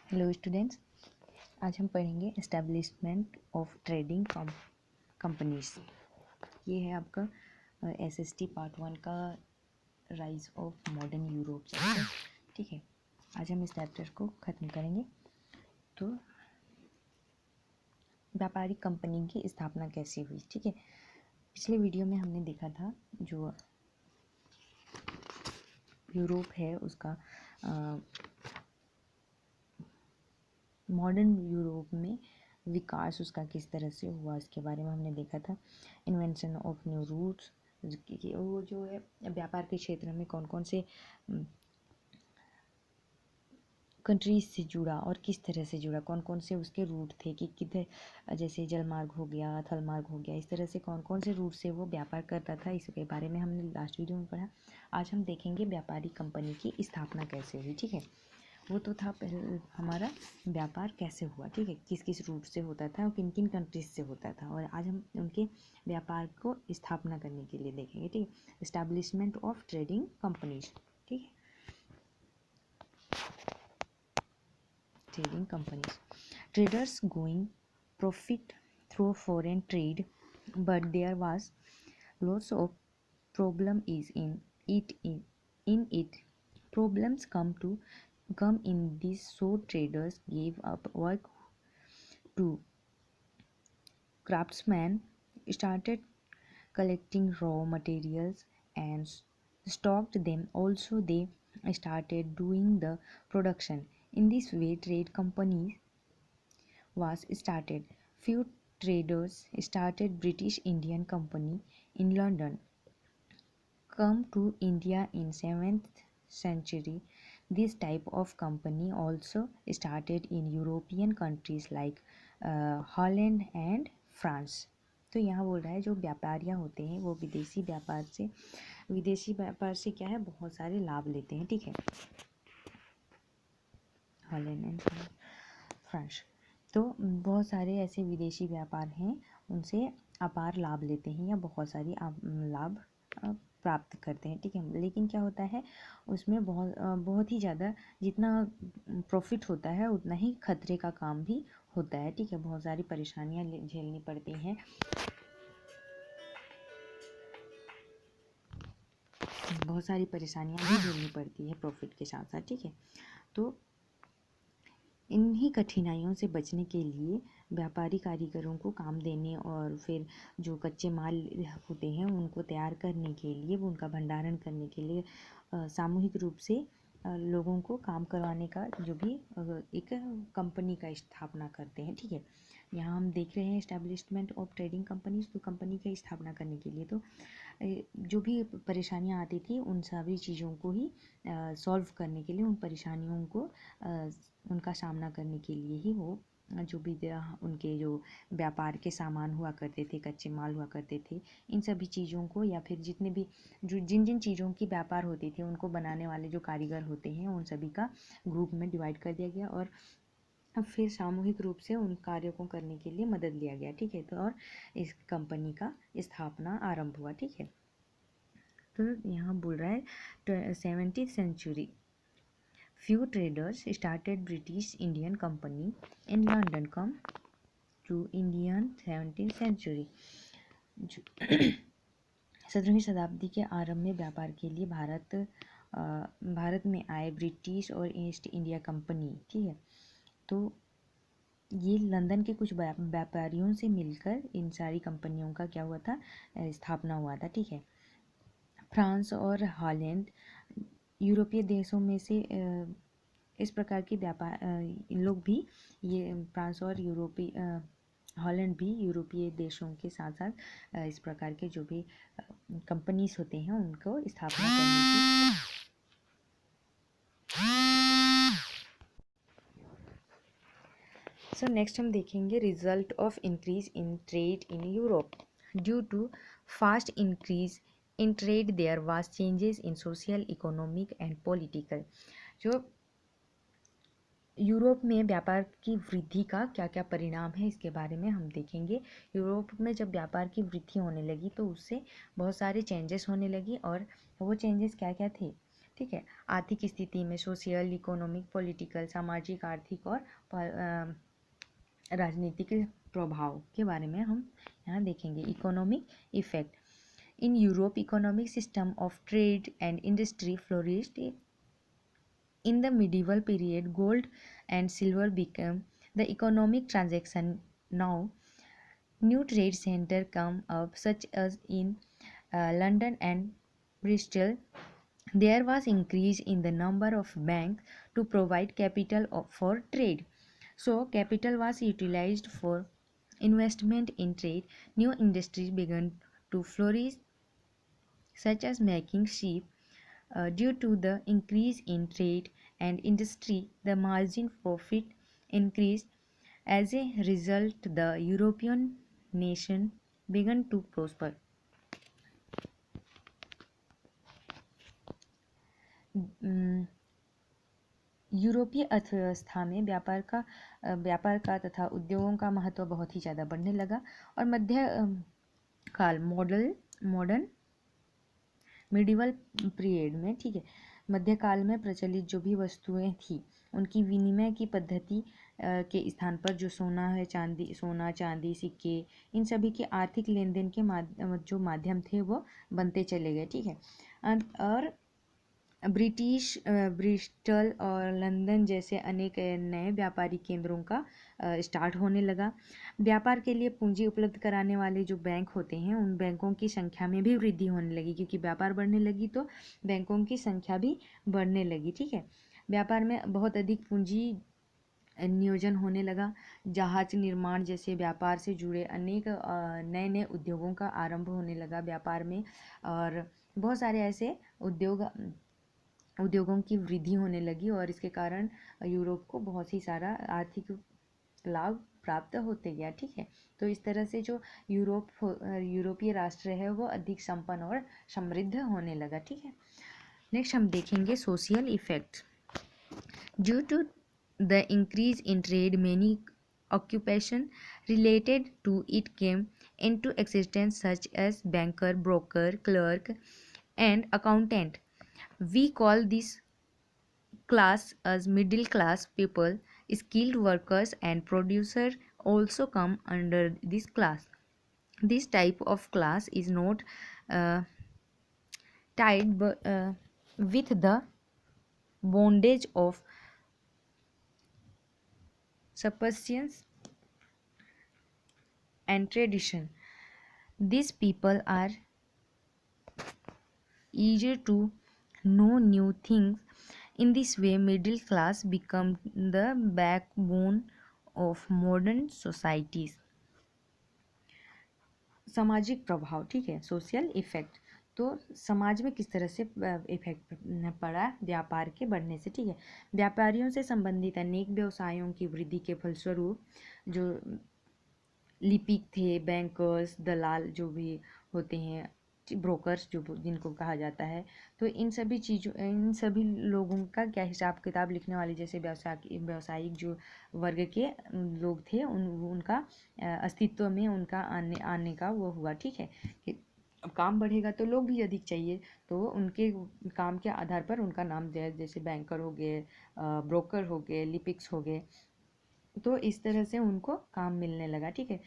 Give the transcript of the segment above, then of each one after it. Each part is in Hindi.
हेलो स्टूडेंट्स, आज हम पढ़ेंगे एस्टेब्लिशमेंट ऑफ ट्रेडिंग कंपनीज। ये है आपका एसएसटी पार्ट 1 का rise of modern Europe chapter. ठीक है, आज हम इस चैप्टर को ख़त्म करेंगे। तो व्यापारिक कंपनी की स्थापना कैसे हुई। ठीक है, पिछले वीडियो में हमने देखा था जो यूरोप है उसका मॉडर्न यूरोप में विकास उसका किस तरह से हुआ, इसके बारे में हमने देखा था। इन्वेंशन ऑफ न्यू रूट्स, वो जो है व्यापार के क्षेत्र में कौन कौन से कंट्रीज से जुड़ा और किस तरह से जुड़ा, कौन कौन से उसके रूट थे कि किधर, जैसे जलमार्ग हो गया, थल मार्ग हो गया, इस तरह से कौन कौन से रूट से वो व्यापार करता था, इसके बारे में हमने लास्ट वीडियो में पढ़ा। आज हम देखेंगे व्यापारिक कंपनी की स्थापना कैसे हुई। ठीक है, वो तो था पहले हमारा व्यापार कैसे हुआ। ठीक है, किस किस रूट से होता था और किन किन कंट्रीज से होता था, और आज हम उनके व्यापार को स्थापना करने के लिए देखेंगे। ठीक है, एस्टैब्लिशमेंट ऑफ ट्रेडिंग कंपनीज। ठीक है, trading companies, traders going profit through foreign trade, but there was lots of problem is in it. Problems come in this, so traders gave up work to craftsmen, started collecting raw materials and stocked them. Also, they started doing the production. In this way, trade companies was started. Few traders started British Indian Company in London. Come to India in 7th century. This type of company also started in European countries like Holland and France. तो यहाँ बोल रहा है जो व्यापारियाँ होते हैं वो विदेशी व्यापार से क्या है, बहुत सारे लाभ लेते हैं। ठीक है, हॉलैंड एंड फ्रांस, तो बहुत सारे ऐसे विदेशी व्यापार हैं, उनसे अपार लाभ लेते हैं या बहुत सारी लाभ प्राप्त करते हैं। ठीक है, लेकिन क्या होता है उसमें बहुत ही ज़्यादा जितना प्रॉफिट होता है उतना ही खतरे का काम भी होता है। ठीक है, बहुत सारी परेशानियाँ झेलनी पड़ती हैं, बहुत सारी परेशानियाँ भी झेलनी पड़ती है प्रॉफिट के साथ साथ। ठीक है, तो इन्हीं कठिनाइयों से बचने के लिए व्यापारी कारीगरों को काम देने और फिर जो कच्चे माल होते हैं उनको तैयार करने के लिए, वो उनका भंडारण करने के लिए सामूहिक रूप से लोगों को काम करवाने का जो भी एक कंपनी का स्थापना करते हैं। ठीक है, यहाँ हम देख रहे हैं एस्टैब्लिशमेंट ऑफ ट्रेडिंग कंपनीज। तो कंपनी की स्थापना करने के लिए तो जो भी परेशानियाँ आती थी उन सभी चीज़ों को ही सॉल्व करने के लिए, उन परेशानियों को उनका सामना करने के लिए ही वो जो भी उनके जो व्यापार के सामान हुआ करते थे, कच्चे माल हुआ करते थे, इन सभी चीज़ों को या फिर जितने भी जो जिन जिन चीज़ों की व्यापार होती थी उनको बनाने वाले जो कारीगर होते हैं उन सभी का ग्रुप में डिवाइड कर दिया गया और फिर सामूहिक रूप से उन कार्यों को करने के लिए मदद लिया गया। ठीक है, तो और इस कंपनी का स्थापना आरंभ हुआ। ठीक है, तो यहाँ बोल रहा है 17th century few traders started British Indian Company in London. Come to Indian 17th century. 17वीं शताब्दी के आरंभ में व्यापार के लिए भारत में आए ब्रिटिश और ईस्ट इंडिया कंपनी। ठीक है, तो ये लंदन के कुछ व्यापारियों से मिलकर इन सारी कंपनियों का क्या हुआ था, स्थापना हुआ था। ठीक है, फ्रांस और हॉलैंड यूरोपीय देशों में से इस प्रकार की व्यापार लोग भी, ये फ्रांस और हॉलैंड भी यूरोपीय देशों के साथ साथ इस प्रकार के जो भी कंपनीज होते हैं उनको स्थापना करने की। सो नेक्स्ट हम देखेंगे result of increase in trade in Europe. Due to fast increase in trade there was changes in social, economic and political. जो यूरोप में व्यापार की वृद्धि का क्या क्या परिणाम है इसके बारे में हम देखेंगे। यूरोप में जब व्यापार की वृद्धि होने लगी तो उससे बहुत सारे चेंजेस होने लगी, और वो चेंजेस क्या क्या थे। ठीक है। आर्थिक स्थिति में सोशल, इकोनॉमिक, पॉलिटिकल, सामाजिक, आर्थिक और राजनीतिक प्रभाव के बारे में हम यहाँ देखेंगे। Economic effect in Europe, economic system of trade and industry flourished in the medieval period. Gold and silver became the economic transaction. Now new trade centers come up, such as in London and Bristol. There was increase in the number of banks to provide capital for trade. So capital was utilized for investment in trade. New industries began to flourish, such as making ship. Due to the increase in trade and industry, the margin profit increased. As a result, the European nation began to prosper. यूरोपीय अर्थव्यवस्था में व्यापार का तथा उद्योगों का महत्व बहुत ही ज़्यादा बढ़ने लगा और मध्य काल मॉडर्न मिडिवल पीरियड में, ठीक है, मध्यकाल में प्रचलित जो भी वस्तुएं थी उनकी विनिमय की पद्धति के स्थान पर जो सोना, चांदी, सिक्के, इन सभी के आर्थिक लेन देन के जो माध्यम थे वो बनते चले गए, ठीक है। और ब्रिस्टल और लंदन जैसे अनेक नए व्यापारी केंद्रों का स्टार्ट होने लगा। व्यापार के लिए पूंजी उपलब्ध कराने वाले जो बैंक होते हैं उन बैंकों की संख्या में भी वृद्धि होने लगी, क्योंकि व्यापार बढ़ने लगी तो बैंकों की संख्या भी बढ़ने लगी, ठीक है। व्यापार में बहुत अधिक पूंजी नियोजन होने लगा। जहाज निर्माण जैसे व्यापार से जुड़े अनेक नए नए उद्योगों का आरंभ होने लगा व्यापार में, और बहुत सारे ऐसे उद्योगों की वृद्धि होने लगी और इसके कारण यूरोप को बहुत ही सारा आर्थिक लाभ प्राप्त होते गया, ठीक है। तो इस तरह से जो यूरोपीय राष्ट्र है वो अधिक संपन्न और समृद्ध होने लगा, ठीक है। नेक्स्ट हम देखेंगे social effects. Due to the increase in trade, many occupation related to it came into existence, such as banker, broker, clerk, and accountant. We call this class as middle class people. Skilled workers and producers also come under this class. This type of class is not tied with the bondage of superstitions and tradition. These people are eager to know new things. In this way, middle class become the backbone of modern societies. सामाजिक प्रभाव, ठीक है, सोशल इफेक्ट। तो समाज में किस तरह से इफेक्ट पड़ा व्यापार के बढ़ने से, ठीक है। व्यापारियों से संबंधित अनेक व्यवसायों की वृद्धि के फलस्वरूप जो लिपिक थे, बैंकर्स, दलाल जो भी होते हैं, ब्रोकर्स जो जिनको कहा जाता है, तो इन सभी लोगों का क्या हिसाब किताब लिखने वाले जैसे व्यावसायिक जो वर्ग के लोग थे उनका अस्तित्व में उनका आने का वो हुआ, ठीक है। कि अब काम बढ़ेगा तो लोग भी अधिक चाहिए, तो उनके काम के आधार पर उनका नाम दिया, जैसे बैंकर हो गए, ब्रोकर हो गए, लिपिक्स हो गए, तो इस तरह से उनको काम मिलने लगा, ठीक है।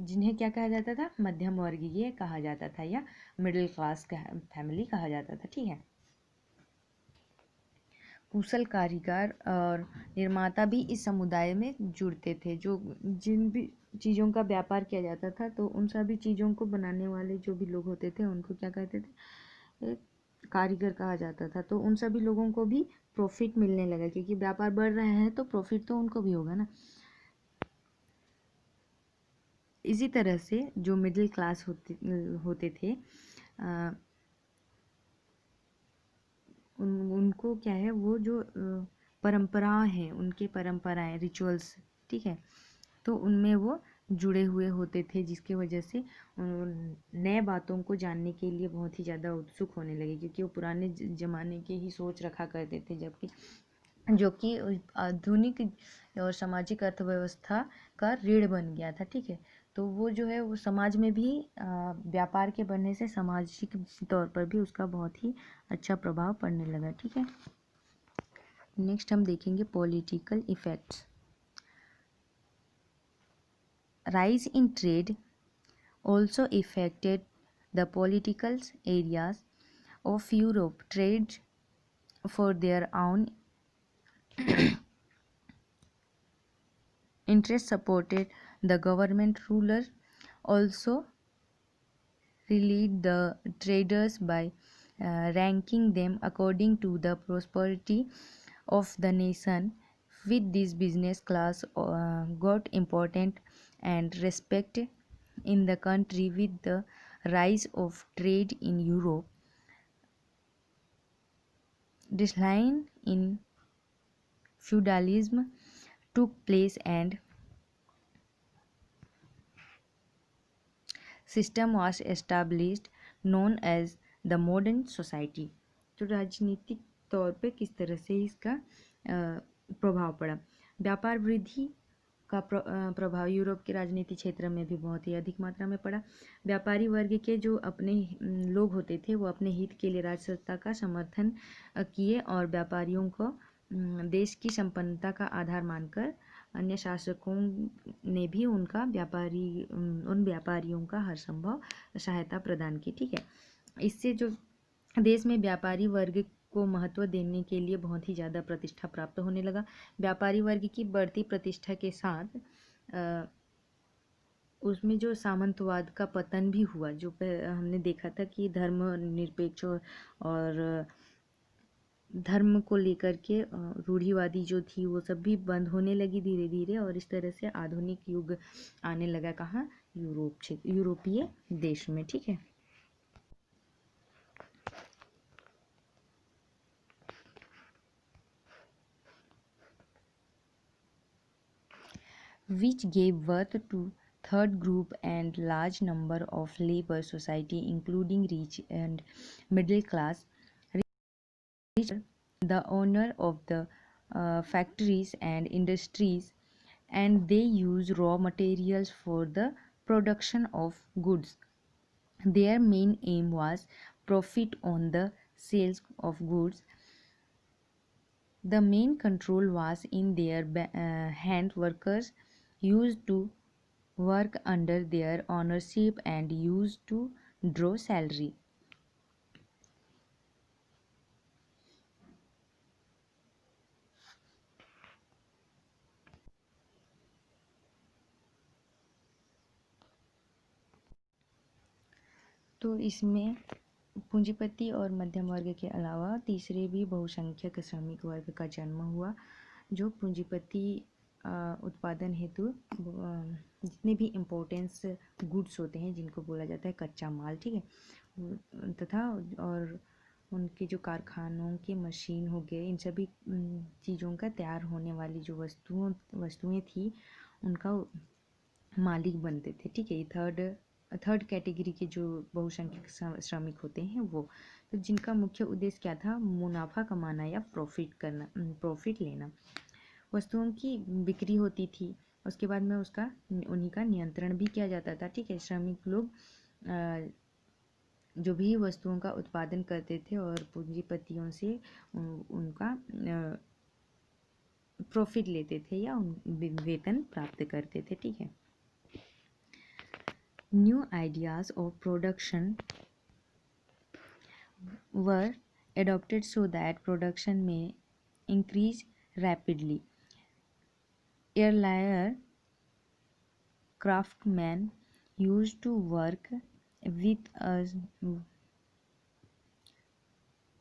जिन्हें क्या कहा जाता था, मध्यम वर्गीय कहा जाता था या मिडिल क्लास फैमिली कहा जाता था, ठीक है। कुशल कारीगर और निर्माता भी इस समुदाय में जुड़ते थे। जो जिन भी चीज़ों का व्यापार किया जाता था तो उन सभी चीज़ों को बनाने वाले जो भी लोग होते थे उनको क्या कहते थे, कारीगर कहा जाता था। तो उन सभी लोगों को भी प्रॉफिट मिलने लगा, क्योंकि व्यापार बढ़ रहा है तो प्रॉफिट तो उनको भी होगा ना। इसी तरह से जो मिडिल क्लास होते थे उनको क्या है, वो जो परंपराएं हैं, उनके परंपराएं, रिचुअल्स, ठीक है, तो उनमें वो जुड़े हुए होते थे, जिसकी वजह से नए बातों को जानने के लिए बहुत ही ज़्यादा उत्सुक होने लगे, क्योंकि वो पुराने ज़माने के ही सोच रखा करते थे, जबकि जो कि आधुनिक और सामाजिक अर्थव्यवस्था का रीढ़ बन गया था, ठीक है। तो वो जो है वो समाज में भी व्यापार के बढ़ने से सामाजिक तौर पर भी उसका बहुत ही अच्छा प्रभाव पड़ने लगा। ठीक है, नेक्स्ट हम देखेंगे political effects. Rise in trade also affected the political areas of Europe. Trade for their own interest supported the government ruler also relieved the traders by ranking them according to the prosperity of the nation. With this business class got important and respect in the country. With the rise of trade in Europe, decline in feudalism took place and system was established known as the modern society। तो राजनीतिक तौर पे किस तरह से इसका प्रभाव पड़ा। व्यापार वृद्धि का प्रभाव यूरोप के राजनीतिक क्षेत्र में भी बहुत ही अधिक मात्रा में पड़ा। व्यापारी वर्ग के जो अपने लोग होते थे वो अपने हित के लिए राजसत्ता का समर्थन किए और व्यापारियों को देश की संपन्नता का आधार मानकर अन्य शासकों ने भी उन व्यापारियों का हर संभव सहायता प्रदान की। ठीक है, इससे जो देश में व्यापारी वर्ग को महत्व देने के लिए बहुत ही ज़्यादा प्रतिष्ठा प्राप्त होने लगा। व्यापारी वर्ग की बढ़ती प्रतिष्ठा के साथ उसमें जो सामंतवाद का पतन भी हुआ, जो हमने देखा था कि धर्मनिरपेक्ष और धर्म को लेकर के रूढ़िवादी जो थी वो सब भी बंद होने लगी धीरे धीरे, और इस तरह से आधुनिक युग आने लगा। कहाँ? यूरोपीय देश में। ठीक है, which gave birth to third group and large number of labor society including rich and middle class. Rich the owner of the factories and industries, and they use raw materials for the production of goods. Their main aim was profit on the sales of goods. The main control was in their hand. Workers used to work under their ownership and used to draw salary. तो इसमें पूंजीपति और मध्यम वर्ग के अलावा तीसरे भी बहुसंख्यक श्रमिक वर्ग का जन्म हुआ, जो पूंजीपति उत्पादन हेतु जितने भी इम्पोर्टेंस गुड्स होते हैं जिनको बोला जाता है कच्चा माल, ठीक है, तथा और उनके जो कारखानों के मशीन हो गए, इन सभी चीज़ों का तैयार होने वाली जो वस्तुएं थी उनका मालिक बनते थे। ठीक है, थर्ड कैटेगरी के जो बहुसंख्यक श्रमिक होते हैं वो, तो जिनका मुख्य उद्देश्य क्या था? मुनाफा कमाना या प्रॉफिट लेना। वस्तुओं की बिक्री होती थी, उसके बाद में उन्हीं का नियंत्रण भी किया जाता था। ठीक है, श्रमिक लोग जो भी वस्तुओं का उत्पादन करते थे और पूंजीपतियों से उनका प्रॉफिट लेते थे या वेतन प्राप्त करते थे। ठीक है, new ideas of production were adopted so that production may increase rapidly. Earlier, craftsmen used to work with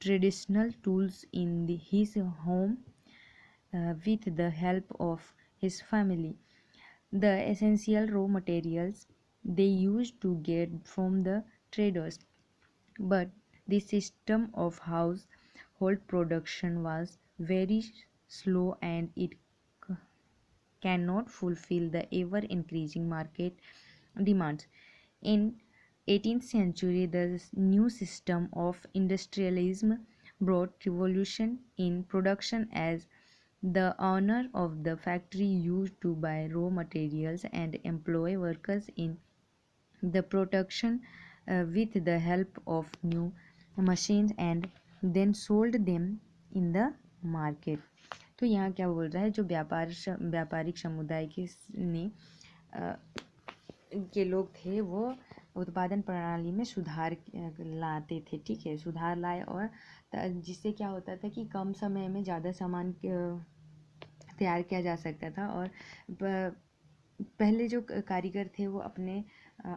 traditional tools in his home with the help of his family. The essential raw materials they used to get from the traders, but the system of household production was very slow and it cannot fulfill the ever increasing market demands. In 18th century, the new system of industrialism brought revolution in production as The owner of the factory used to buy raw materials and employ workers in the production with the help of new machines and then sold them in the market. तो यहाँ क्या बोल रहा है, जो व्यापारिक समुदाय ने अ, के लोग थे वो उत्पादन प्रणाली में सुधार लाते थे, ठीक है, सुधार लाए, और जिससे क्या होता था कि कम समय में ज़्यादा सामान तैयार किया जा सकता था। और पहले जो कारीगर थे वो अपने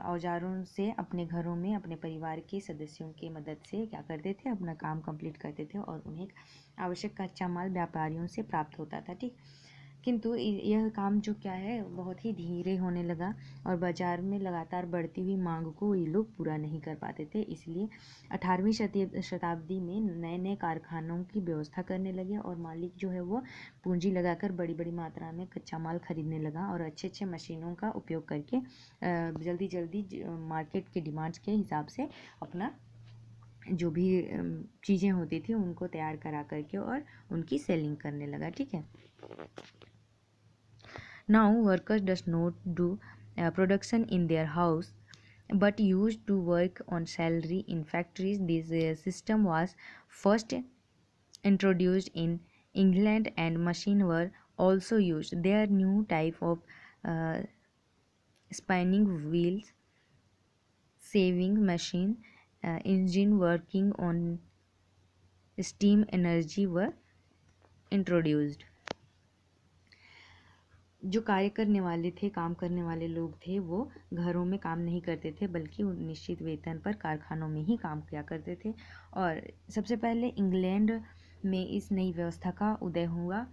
औजारों से अपने घरों में अपने परिवार के सदस्यों की मदद से क्या करते थे, अपना काम कंप्लीट करते थे और उन्हें आवश्यक कच्चा माल व्यापारियों से प्राप्त होता था, ठीक। किंतु यह काम जो क्या है बहुत ही धीरे होने लगा और बाजार में लगातार बढ़ती हुई मांग को ये लोग पूरा नहीं कर पाते थे। इसलिए 18वीं शताब्दी में नए नए कारखानों की व्यवस्था करने लगे और मालिक जो है वो पूंजी लगाकर बड़ी बड़ी मात्रा में कच्चा माल खरीदने लगा और अच्छे अच्छे मशीनों का उपयोग करके जल्दी जल्दी मार्केट के डिमांड्स के हिसाब से अपना जो भी चीज़ें होती थी उनको तैयार करा करके और उनकी सेलिंग करने लगा, ठीक है। Now workers does not do production in their house but used to work on salary in factories. This system was first introduced in England and machines were also used. Their new type of uh, spinning wheels, saving machine, engine working on steam energy were introduced. जो कार्य करने वाले थे, काम करने वाले लोग थे, वो घरों में काम नहीं करते थे बल्कि निश्चित वेतन पर कारखानों में ही काम किया करते थे। और सबसे पहले इंग्लैंड में इस नई व्यवस्था का उदय हुआ।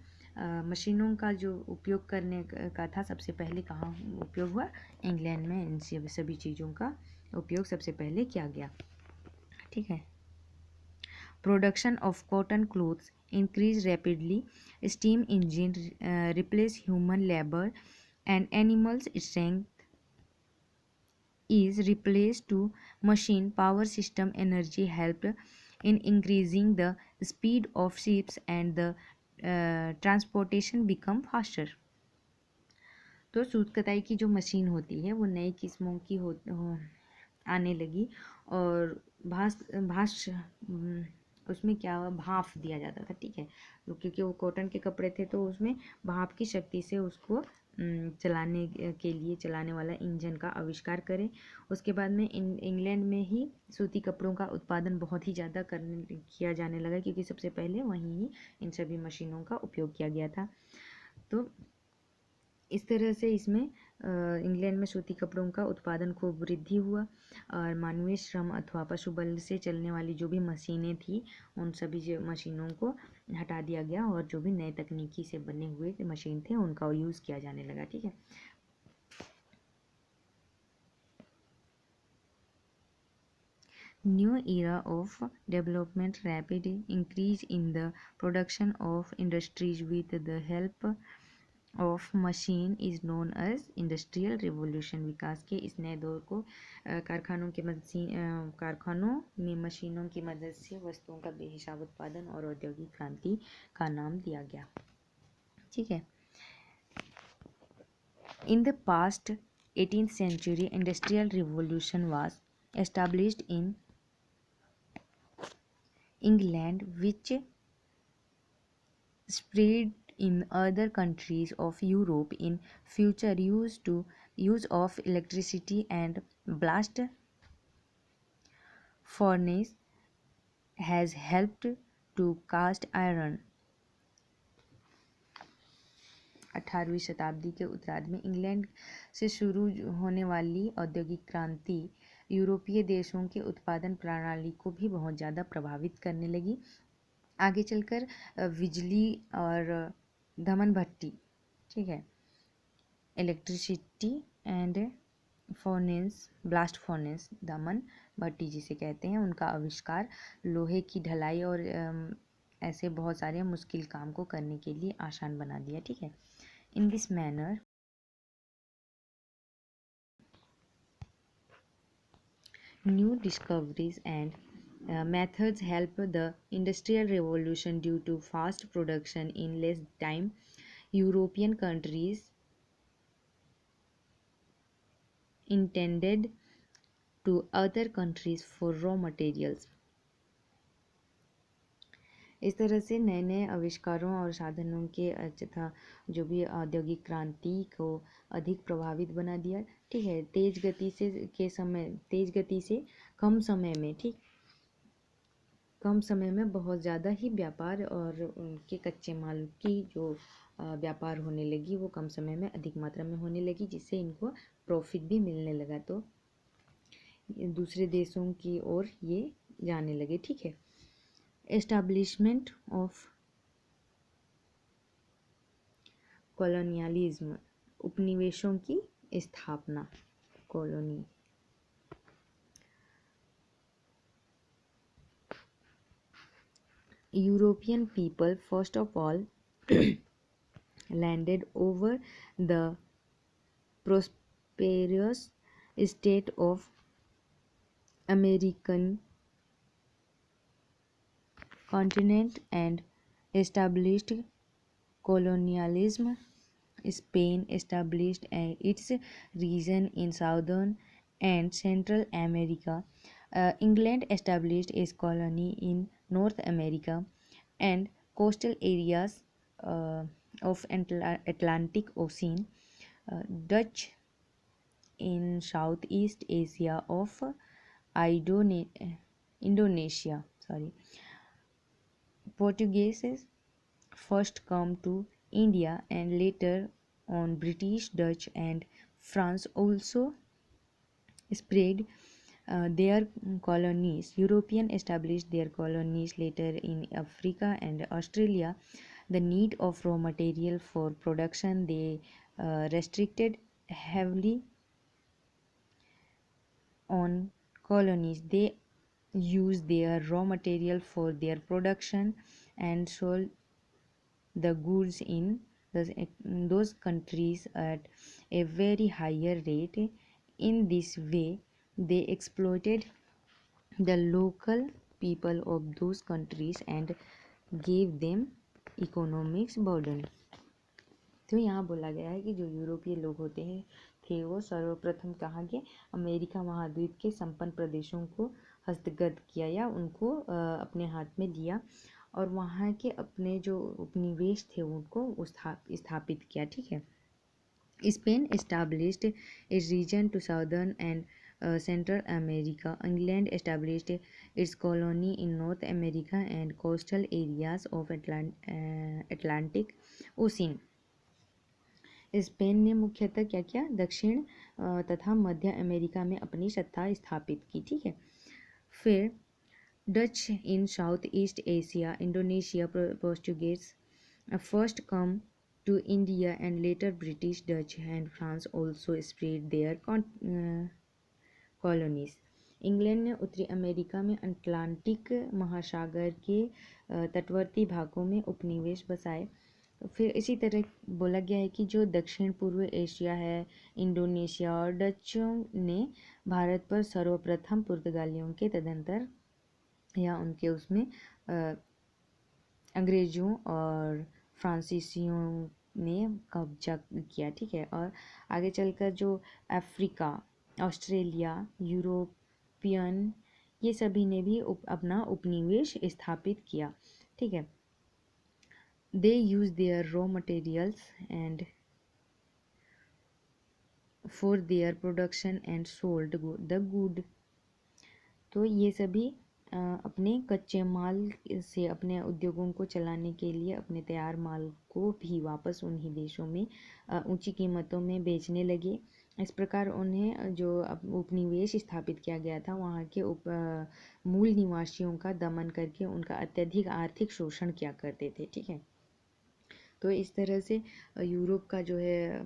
मशीनों का जो उपयोग करने का था सबसे पहले कहाँ उपयोग हुआ, इंग्लैंड में इन सभी चीज़ों का उपयोग सबसे पहले किया गया, ठीक है। Production of cotton clothes increased rapidly. Steam engine replaced human labor, and animals' strength is replaced to machine power system. Energy helped in increasing the speed of ships and the transportation become faster. तो सूत कताई की जो मशीन होती है वो नई किस्मों की आने लगी और भाष उसमें क्या हुआ, भाप दिया जाता था, ठीक है, तो क्योंकि वो कॉटन के कपड़े थे तो उसमें भाप की शक्ति से उसको चलाने के लिए चलाने वाला इंजन का आविष्कार करें। उसके बाद में इंग्लैंड में ही सूती कपड़ों का उत्पादन बहुत ही ज़्यादा किया जाने लगा क्योंकि सबसे पहले वहीं ही इन सभी मशीनों का उपयोग किया गया था। तो इस तरह से इसमें इंग्लैंड में सूती कपड़ों का उत्पादन खूब वृद्धि हुआ और मानवीय श्रम अथवा पशु बल से चलने वाली जो भी मशीनें थी उन सभी मशीनों को हटा दिया गया और जो भी नए तकनीकी से बने हुए मशीन थे उनका यूज़ किया जाने लगा, ठीक है। New era of development, rapid increase in the production of industries with the help of machine is known as industrial revolution. विकास के इस नए दौर को कारखानों में मशीनों की मदद से वस्तुओं का बेहिसाब उत्पादन और औद्योगिक क्रांति का नाम दिया गया, ठीक है। In the past 18th century industrial revolution was established in England which spread in other countries of Europe. In future use of electricity and blast furnace has helped to cast iron. 18वीं शताब्दी के उत्तरार्ध में इंग्लैंड से शुरू होने वाली औद्योगिक क्रांति यूरोपीय देशों के उत्पादन प्रणाली को भी बहुत ज़्यादा प्रभावित करने लगी। आगे चलकर बिजली और धमन भट्टी, ठीक है, electricity and furnace, blast furnace, दमन भट्टी जिसे कहते हैं, उनका आविष्कार लोहे की ढलाई और ऐसे बहुत सारे मुश्किल काम को करने के लिए आसान बना दिया, ठीक है। In this manner new discoveries and methods help the Industrial Revolution due to fast production in less time. European countries intended to other countries for raw materials. इस तरह से नए नए आविष्कारों और साधनों के तथा जो भी औद्योगिक क्रांति को अधिक प्रभावित बना दिया। ठीक है, तेज गति से कम समय में, ठीक, कम समय में बहुत ज़्यादा ही व्यापार और उनके कच्चे माल की जो व्यापार होने लगी वो कम समय में अधिक मात्रा में होने लगी, जिससे इनको प्रॉफिट भी मिलने लगा, तो दूसरे देशों की ओर ये जाने लगे। ठीक है, एस्टैब्लिशमेंट ऑफ कॉलोनियलिज्म, उपनिवेशों की स्थापना, colony. European people first of all landed over the prosperous state of American continent and established colonialism. Spain established its region in southern and Central America. England established its colony in North America and coastal areas of Atlantic Ocean. Dutch in Southeast Asia of Indonesia. Portuguese first come to India and later on British, Dutch and France also spread their colonies. Europeans established their colonies later in Africa and Australia. The need of raw material for production, they restricted heavily on colonies. They used their raw material for their production and sold the goods in those countries at a very higher rate. In this way, they exploited the local people of those countries and gave them economics burden. तो यहाँ बोला गया है कि जो यूरोपीय लोग होते हैं थे वो सर्वप्रथम कहाँ के अमेरिका महाद्वीप के संपन्न प्रदेशों को हस्तगत किया या उनको अपने हाथ में लिया और वहाँ के अपने जो उपनिवेश थे उनको स्थापित किया। ठीक है, Spain established its region to southern and Central America. England established its colony in North America and coastal areas of Atlantic Ocean. Spain ने मुख्यतः क्या किया, दक्षिण तथा मध्य अमेरिका में अपनी सत्ता स्थापित की। ठीक है, फिर Dutch in south east Asia, Indonesia, Portuguese first come to India and later British, Dutch and France also spread their colonies. England ने उत्तरी अमेरिका में अटलांटिक महासागर के तटवर्ती भागों में उपनिवेश बसाए। फिर इसी तरह बोला गया है कि जो दक्षिण पूर्व एशिया है, इंडोनेशिया और डचों ने भारत पर सर्वप्रथम पुर्तगालियों के तदंतर या उनके उसमें अंग्रेजों और फ्रांसीसियों ने कब्जा किया। ठीक है, और आगे चलकर जो अफ्रीका, ऑस्ट्रेलिया, यूरोपियन, ये सभी ने भी अपना उपनिवेश स्थापित किया। ठीक है, they use their raw materials and for their production and sold the good. तो ये सभी अपने कच्चे माल से अपने उद्योगों को चलाने के लिए अपने तैयार माल को भी वापस उन्हीं देशों में ऊंची कीमतों में बेचने लगे। इस प्रकार उन्हें जो उपनिवेश स्थापित किया गया था वहाँ के मूल निवासियों का दमन करके उनका अत्यधिक आर्थिक शोषण किया करते थे। ठीक है, तो इस तरह से यूरोप का जो है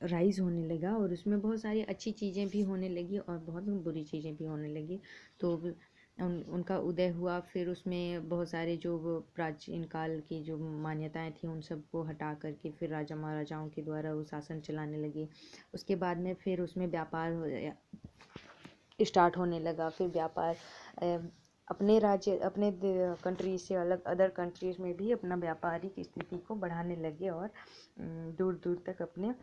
राइज होने लगा और उसमें बहुत सारी अच्छी चीज़ें भी होने लगी और बहुत बुरी चीज़ें भी होने लगी। तो उनका उदय हुआ, फिर उसमें बहुत सारे जो प्राचीन काल की जो मान्यताएं थी उन सबको हटा करके फिर राजा महाराजाओं के द्वारा वो शासन चलाने लगे। उसके बाद में फिर उसमें व्यापार हो गया, स्टार्ट होने लगा। फिर व्यापार अपने राज्य अपने कंट्री से अलग अदर कंट्रीज में भी अपना व्यापारिक स्थिति को बढ़ाने लगे और दूर दूर तक अपने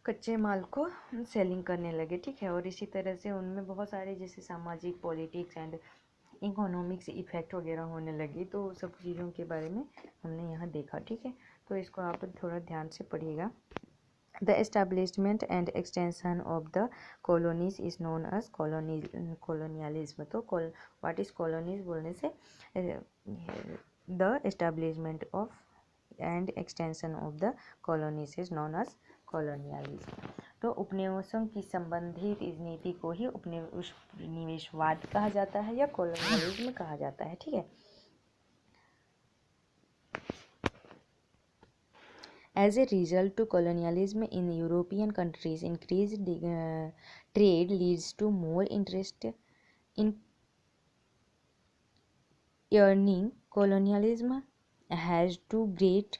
कच्चे माल को सेलिंग करने लगे, ठीक है। और इसी तरह से उनमें बहुत सारे जैसे सामाजिक, पॉलिटिक्स एंड इकोनॉमिक्स इफेक्ट वगैरह होने लगी। तो सब चीज़ों के बारे में हमने यहाँ देखा, ठीक है। तो इसको आप थोड़ा ध्यान से पढ़िएगा। The establishment and extension of the colonies is known as colonialism। तो what is colonies बोलने से the establishment of and extension of the colonies is known as colonialism। तो उपनिवेशों की संबंधित इस नीति को ही उपनिवेशवाद कहा जाता है या कॉलोनियलिज्म कहा जाता है, ठीक है। As a result to colonialism in European countries, increased trade leads to more interest in earning. Colonialism has two great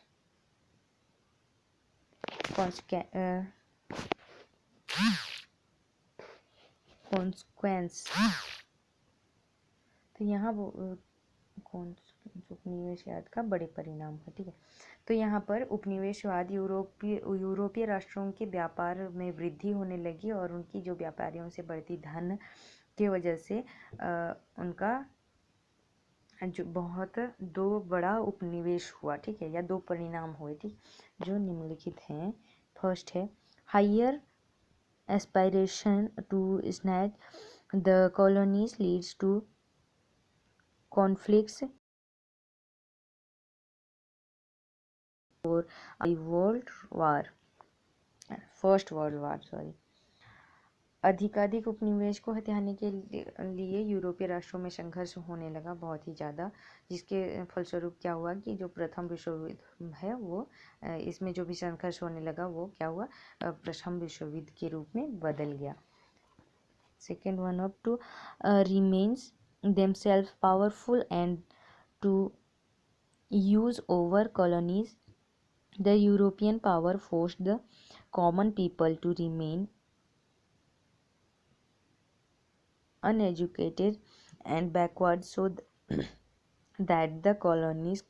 consequences। तो यहाँ वो उपनिवेशवाद का बड़े परिणाम है, ठीक है। तो यहाँ पर उपनिवेशवाद यूरोपीय राष्ट्रों के व्यापार में वृद्धि होने लगी और उनकी जो व्यापारियों से बढ़ती धन की वजह से उनका जो बहुत दो बड़ा उपनिवेश हुआ, ठीक है, या दो परिणाम हुए, ठीक, जो निम्नलिखित हैं। फर्स्ट है higher aspiration to snatch the colonies leads to conflicts और फर्स्ट वर्ल्ड वार सॉरी। अधिकाधिक उपनिवेश को हथियाने के लिए यूरोपीय राष्ट्रों में संघर्ष होने लगा बहुत ही ज़्यादा, जिसके फलस्वरूप क्या हुआ कि जो प्रथम विश्व युद्ध है वो इसमें जो भी संघर्ष होने लगा वो क्या हुआ, प्रथम विश्व युद्ध के रूप में बदल गया। Second one up to remains themselves powerful and to use over colonies the European power forced the common people to remain uneducated and backward so that the colonies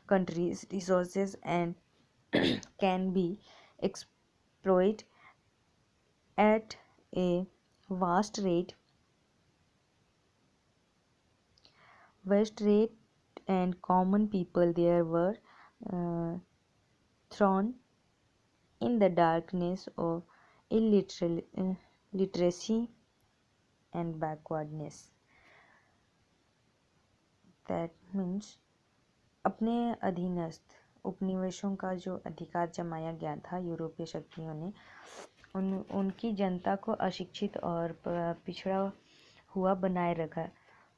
countries resources and can be exploited at a vast rate and common people there were thrown in the darkness of illiteracy and backwardness। That means अपने अधीनस्थ उपनिवेशों का जो अधिकार जमाया गया था यूरोपीय शक्तियों ने उनकी जनता को अशिक्षित और पिछड़ा हुआ बनाए रखा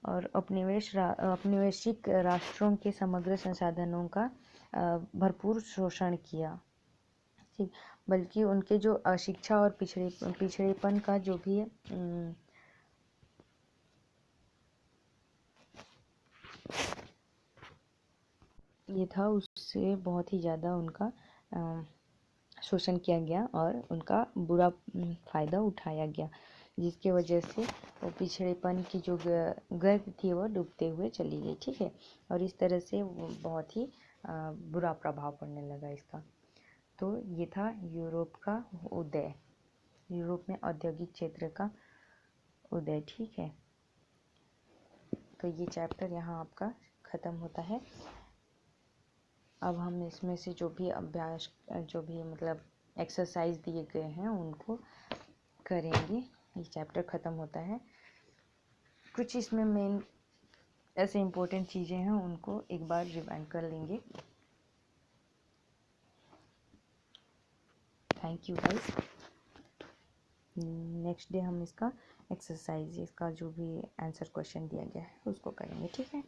और औपनिवेशिक राष्ट्रों के समग्र संसाधनों का भरपूर शोषण किया, ठीक। बल्कि उनके जो अशिक्षा और पिछड़ेपन का जो भी ये था उससे बहुत ही ज़्यादा उनका शोषण किया गया और उनका बुरा फ़ायदा उठाया गया, जिसके वजह से वो पिछड़ेपन की जो गर्ग थी वो डूबते हुए चली गई, ठीक है। और इस तरह से वो बहुत ही बुरा प्रभाव पड़ने लगा इसका। तो ये था यूरोप का उदय, यूरोप में औद्योगिक क्षेत्र का उदय, ठीक है। तो ये चैप्टर यहाँ आपका ख़त्म होता है। अब हम इसमें से जो भी अभ्यास जो भी मतलब एक्सरसाइज दिए गए हैं उनको करेंगे। ये चैप्टर ख़त्म होता है। कुछ इसमें मेन ऐसे इम्पोर्टेंट चीज़ें हैं उनको एक बार रिवाइंड कर लेंगे। Thank you guys. Next day हम इसका एक्सरसाइज इसका जो भी आंसर क्वेश्चन दिया गया है उसको करेंगे, ठीक है।